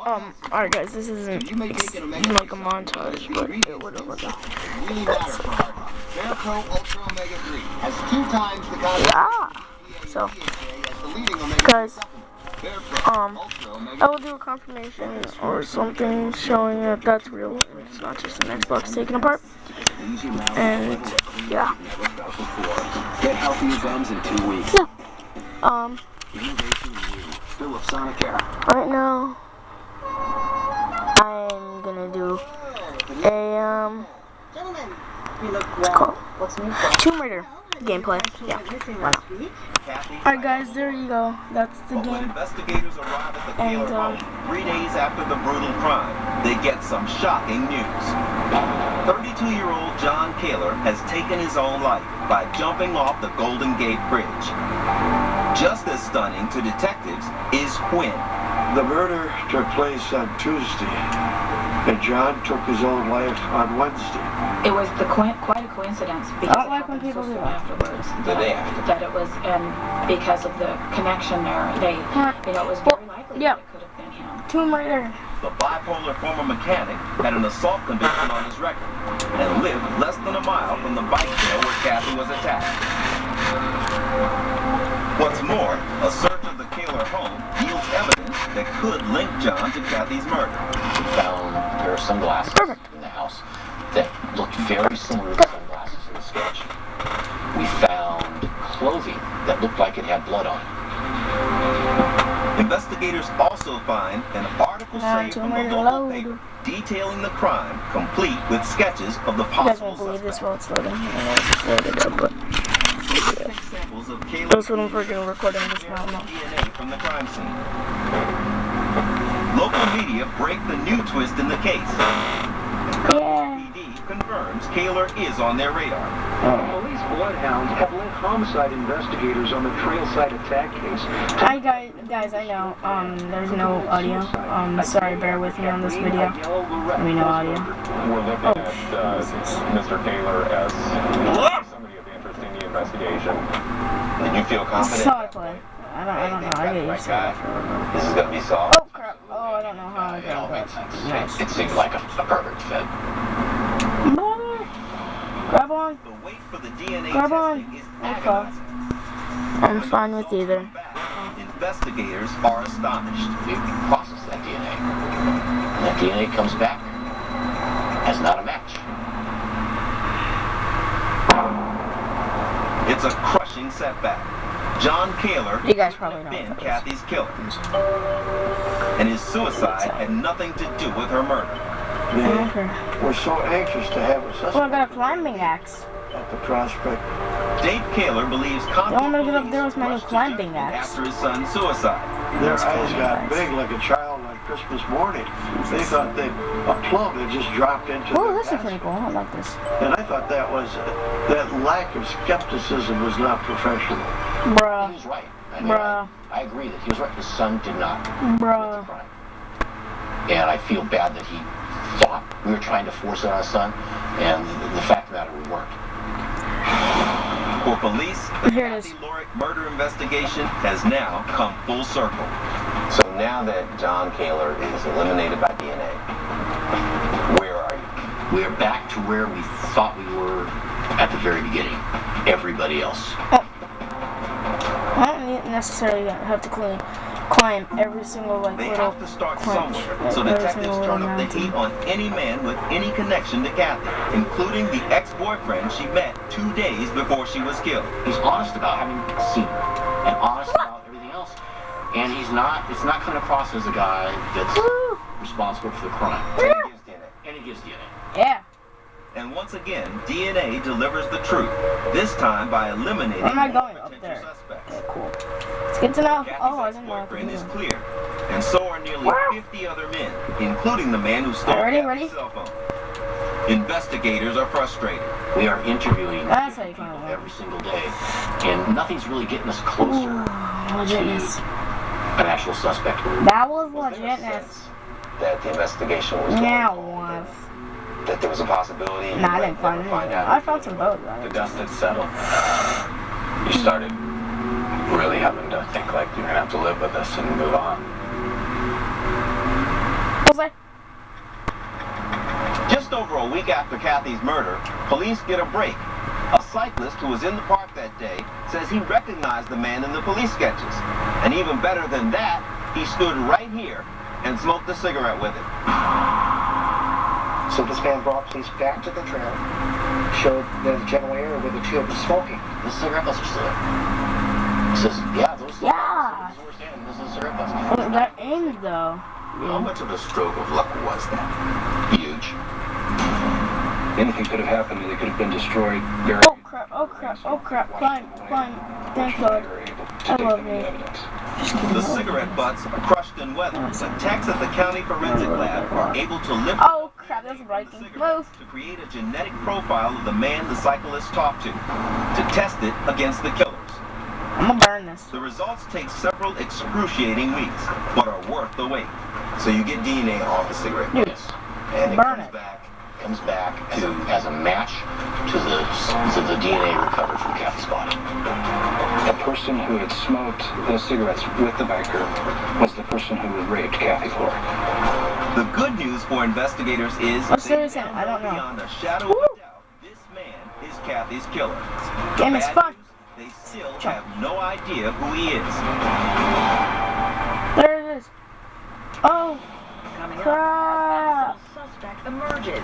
Alright guys, this isn't like a montage, but it would have looked yeah. So, guys, I will do a confirmation or something showing that that's real. It's not just an Xbox taken apart. And yeah. Get healthy events in 2 weeks. Yeah. Right now, I'm gonna do a what's it called? Tomb Raider gameplay. Yeah. Wow. Alright guys, there you go. That's the game. Investigators arrive at the Kaler home 3 days after the brutal crime. They get some shocking news. 32-year-old John Kaler has taken his own life by jumping off the Golden Gate Bridge. Just as stunning to detectives is when the murder took place on Tuesday, and John took his own life on Wednesday. It was quite a coincidence because I don't like when people do that. Afterwards, that it was, and because of the connection there, they, it was very likely that it could have been him. Tomb Raider. The bipolar former mechanic had an assault conviction on his record and lived less than a mile from the bike trail where Kathy was attacked. What's more, a search of the Kaler home yields evidence that could link John to Kathy's murder. We found a pair of sunglasses in the house that looked very similar to the sunglasses in the sketch. We found clothing that looked like it had blood on it. Investigators also find an article saved from the local paper detailing the crime, complete with sketches of the possible suspects. This loading. It's loaded up, but that's what I'm freaking recording this now. DNA from the crime scene. Local media break the new twist in the case. Confirms Kaler is on their radar. Police bloodhounds have linked homicide investigators on the trail site attack case. Hi guys, I know, there's no audio. Sorry, bear with me on this video. I mean, no audio. We're looking at Mr. Kaler as somebody of interest in the investigation. Did you feel confident? Saw it play. I don't know. I get used to it. This is gonna be solved. Oh crap! Oh, I don't know how It all makes sense. Nice. It seemed like a perfect fit. Grab on. The wait for the DNA Grab on. testing is Okay. agonizing. I'm fine with either. Investigators are astonished. We process that DNA. And that DNA comes back as not a match. It's a crushing setback. John Kaler You guys probably know been what that Kathy's killer, and his suicide had nothing to do with her murder. We're so anxious to have a suspect. Well, I got a climbing axe. At the prospect. Dave Kaler believes Don't make it up there with my new climbing axe. after his son's suicide. Their eyes got big like a child on Christmas morning. They thought that a plum had just dropped into Oh, their this is basket. pretty cool. I like this. And I thought that lack of skepticism was not professional. Bruh. He was right. I mean, I agree that he was right. His son did not commit the crime. And I feel bad that he thought we were trying to force it on his son, and the fact of the matter, we weren't. For police, the Kathy Lorick murder investigation has now come full circle. So now that John Kaler is eliminated by DNA, where are you? We are back to where we thought we were at the very beginning. Everybody else. I don't necessarily have to climb every single They little have to start crunch, somewhere, so detectives turn up the heat on any man with any connection to Kathy, including the ex-boyfriend she met 2 days before she was killed. He's honest about having seen her, and honest about everything else. And it's not coming across as a guy that's responsible for the crime. And he gives DNA. Yeah. And once again, DNA delivers the truth, this time by eliminating I'm not going more up potential there. suspects. Okay, cool. It's good to know. Kathy's Oh, I didn't know. ex-boyfriend is clear, and so are nearly 50 other men, including the man who stole Kathy's cell phone. Investigators are frustrated. We are interviewing That's how you people find out. every single day, and nothing's really getting us closer Legitness. to an actual suspect. That was legitness. That the investigation was going Yeah, it on, was. that there was a possibility you Nah, I might didn't find never it. find out. I found some boats. The dust had settled. You started really having to think like you're gonna have to live with this and move on. week after Kathy's murder, police get a break. A cyclist who was in the park that day says he recognized the man in the police sketches. And even better than that, he stood right here and smoked a cigarette with it. So this man brought police back to the trail, showed the general area where the two was smoking. The cigarette butts are still there. He says, yeah, those cigarette butts, this is where we're standing, this is a cigarette butts. Oh, that aimed though. How much of a stroke of luck was that? Huge. Anything could have happened. They could have been destroyed. Buried. Oh crap, oh crap, oh crap. Climb. Thank God. I love it. The cigarette butts are crushed in weather, but techs at the county forensic lab are able to lift oh crap, that's right. Move. to create a genetic profile of the man the cyclist talked to test it against the killers. I'm gonna burn this. The results take several excruciating weeks, but are worth the wait. So you get DNA off the cigarette Dude, butts, and it burn comes back as a match to the DNA recovered from Kathy's body. The person who had smoked those cigarettes with the biker was the person who had raped Kathy Florek. The good news for investigators is I don't know. beyond a shadow of a doubt, this man is Kathy's killer. The Game is bad fun. news, they still have no idea who he is. There it is. Oh crap. Suspect emerges.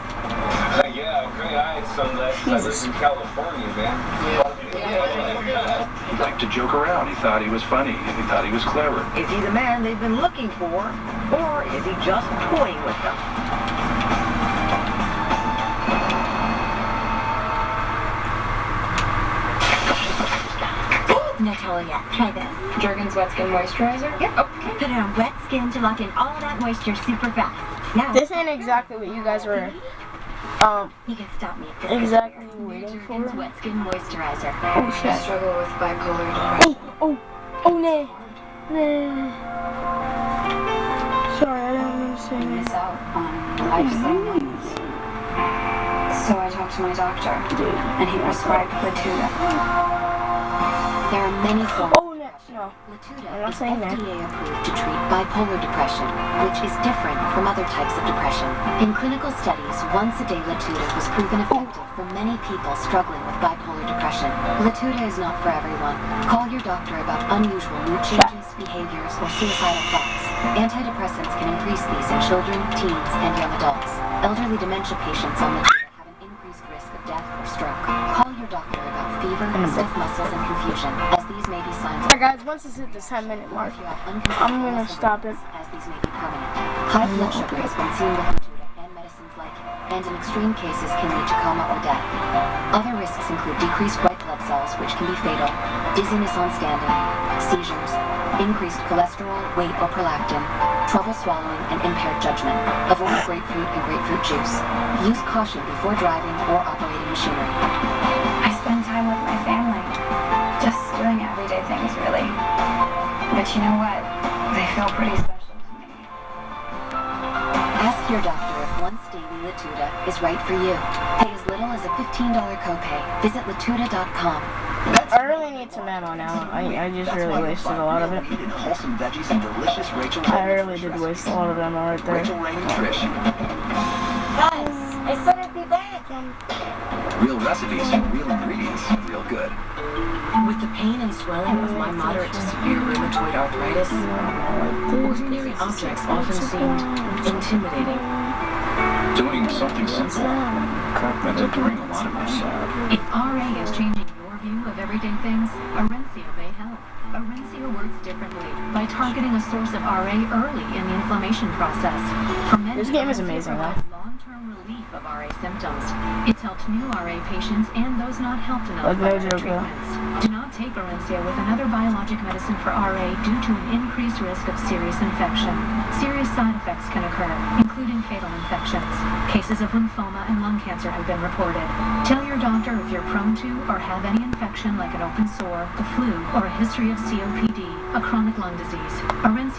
Yeah, okay, I had some that I live in California, man. He liked to joke around. He thought he was funny. He thought he was clever. Is he the man they've been looking for, or is he just toying with them? Natalia, try this. Jergens Wet Skin Moisturizer? Yep. Okay. Put it on wet skin to lock in all that moisture super fast. Now, This ain't exactly what you guys were you can stop me at this. exactly waiting for. Jergens Wet Skin Moisturizer. Oh shit. I struggle with bipolar depression. Oh no. Sorry, I didn't mean to say Miss that. out on life savings. So I talked to my doctor, and he prescribed Latuda. There are many forms. Oh no. Latuda I'm not is saying that. FDA approved to treat bipolar depression, which is different from other types of depression. In clinical studies, once-a-day Latuda was proven effective for many people struggling with bipolar depression. Latuda is not for everyone. Call your doctor about unusual mood changes, behaviors, or suicidal thoughts. Antidepressants can increase these in children, teens, and young adults. Elderly dementia patients on Latuda have an increased risk of death or stroke. Call your doctor about fever, stiff muscles, and confusion, as these may be signs of... Alright guys, once this hits the 10-minute mark, If you have I'm gonna stop it. as these may be permanent. High blood sugar has been seen with Latuda and medicines like it, and in extreme cases can lead to coma or death. Other risks include decreased white blood cells, which can be fatal, dizziness on standing, seizures, increased cholesterol, weight, or prolactin, trouble swallowing, and impaired judgment. Avoid grapefruit and grapefruit juice. Use caution before driving or operating machinery. I spend time with my family, just doing everyday things, really. But you know what? They feel pretty special to me. Ask your doctor if once daily Latuda is right for you. Pay as little as a $15 copay. Visit Latuda.com. I really need some ammo now. I just really wasted a lot of it. Wholesome veggies and delicious Rachel I really did waste a lot of ammo right there. Rachel Ray and Trish. Guys, I said I'd be back. Real recipes, real ingredients, real good. With the pain and swelling of my moderate to severe rheumatoid arthritis, ordinary objects often seemed intimidating. Doing something simple ends up doing a lot of us. If RA is changing your view of everyday things, Orencia may help. Orencia works differently by targeting a source of RA early in the inflammation process. For many, This game is Orencia amazing, though. provides long-term relief of RA symptoms. It's helped new RA patients and those not helped enough Like by no other joke, though. treatments. Do not take Orencia with another biologic medicine for RA due to an increased risk of serious infection. Serious side effects can occur, including fatal infections. Cases of lymphoma and lung cancer have been reported. Tell your doctor if you're prone to or have any infection like an open sore, the flu, or a history of COPD, a chronic lung disease. Orencia